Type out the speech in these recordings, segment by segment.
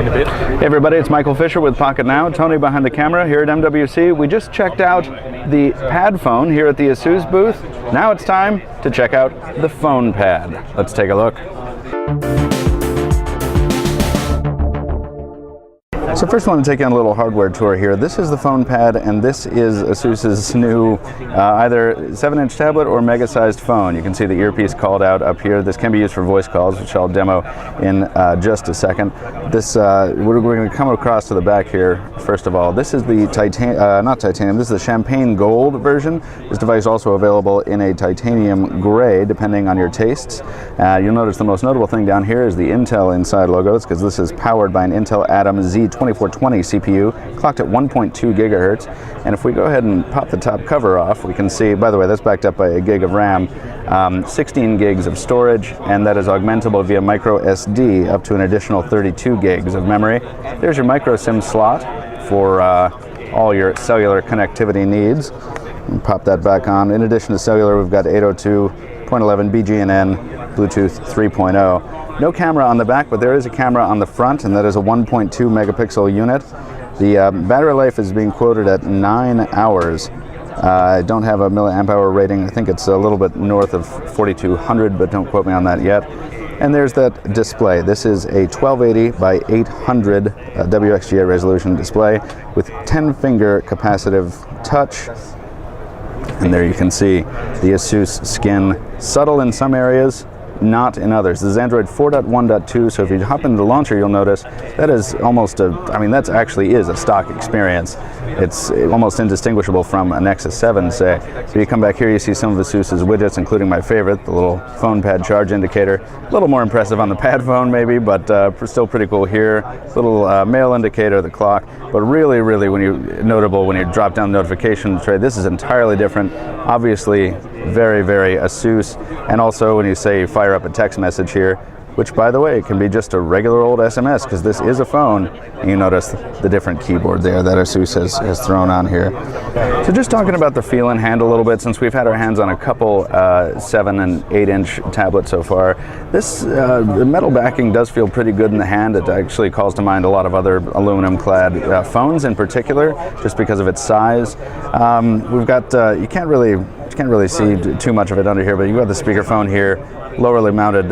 in a bit. Hey everybody, it's Michael Fisher with Pocket Now. Tony behind the camera here at MWC. We just checked out the Pad phone here at the ASUS booth. Now it's time to check out the FonePad. Let's take a look. So first I want to take you on a little hardware tour here. This is the FonePad, and this is ASUS's new either 7-inch tablet or mega-sized phone. You can see the earpiece called out up here. This can be used for voice calls, which I'll demo in just a second. This we're going to come across to the back here. First of all, this is the not titanium. This is the champagne gold version. This device is also available in a titanium gray, depending on your tastes. You'll notice the most notable thing down here is the Intel Inside logo. It's because this is powered by an Intel Atom Z2420 CPU, clocked at 1.2 gigahertz. And if we go ahead and pop the top cover off, we can see, by the way, that's backed up by a gig of RAM, 16 gigs of storage, and that is augmentable via micro SD up to an additional 32 gigs of memory. There's your micro SIM slot for all your cellular connectivity needs. And pop that back on. In addition to cellular, we've got 802.11 BGNN, Bluetooth 3.0. No camera on the back, but there is a camera on the front, and that is a 1.2 megapixel unit. The battery life is being quoted at 9 hours. I don't have a milliamp hour rating. I think it's a little bit north of 4,200, but don't quote me on that yet. And there's that display. This is a 1280 by 800 WXGA resolution display with 10-finger capacitive touch. And there you can see the ASUS skin, subtle in some areas, not in others. This is Android 4.1.2, so if you hop into the launcher, you'll notice that is almost that actually is a stock experience. It's almost indistinguishable from a Nexus 7, say. So you come back here, you see some of ASUS's widgets, including my favorite, the little FonePad charge indicator. A little more impressive on the Pad phone, maybe, but still pretty cool here. Little mail indicator, the clock, but really, notable when you drop down the notification tray. This is entirely different. Obviously, very, very ASUS. And also, when you say fire up a text message here, which, by the way, can be just a regular old SMS, because this is a phone, and you notice the different keyboard there that ASUS has thrown on here. So just talking about the feel and hand a little bit, since we've had our hands on a couple 7 and 8-inch tablets so far, this the metal backing does feel pretty good in the hand. It actually calls to mind a lot of other aluminum-clad phones in particular, just because of its size. We've got, you can't really see too much of it under here, but you've got the speakerphone here, lowerly mounted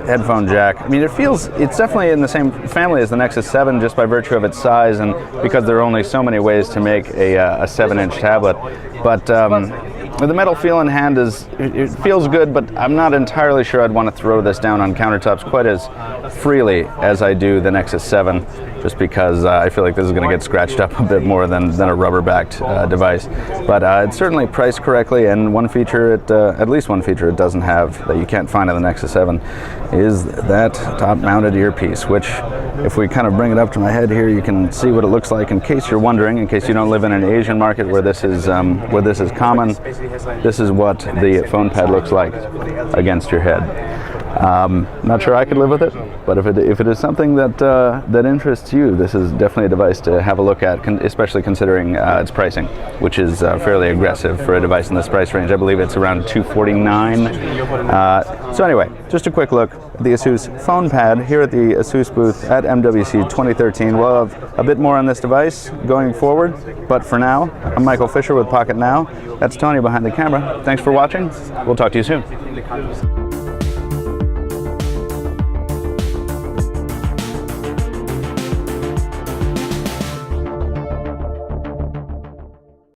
headphone jack. I mean, it's definitely in the same family as the Nexus 7 just by virtue of its size and because there are only so many ways to make a 7-inch tablet. But the metal feel in hand it feels good, but I'm not entirely sure I'd want to throw this down on countertops quite as freely as I do the Nexus 7, just because I feel like this is going to get scratched up a bit more than a rubber-backed device. But it's certainly priced correctly, and one feature, at least one feature it doesn't have that you can't find on the Nexus 7 is that top-mounted earpiece, which, if we kind of bring it up to my head here, you can see what it looks like in case you're wondering, in case you don't live in an Asian market where this is common. This is what the FonePad looks like against your head. Not sure I could live with it, but if it is something that interests you, this is definitely a device to have a look at, especially considering its pricing, which is fairly aggressive for a device in this price range. I believe it's around $249. So anyway, just a quick look at the ASUS FonePad here at the ASUS booth at MWC 2013. We'll have a bit more on this device going forward, but for now, I'm Michael Fisher with Pocket Now. That's Tony behind the camera. Thanks for watching. We'll talk to you soon.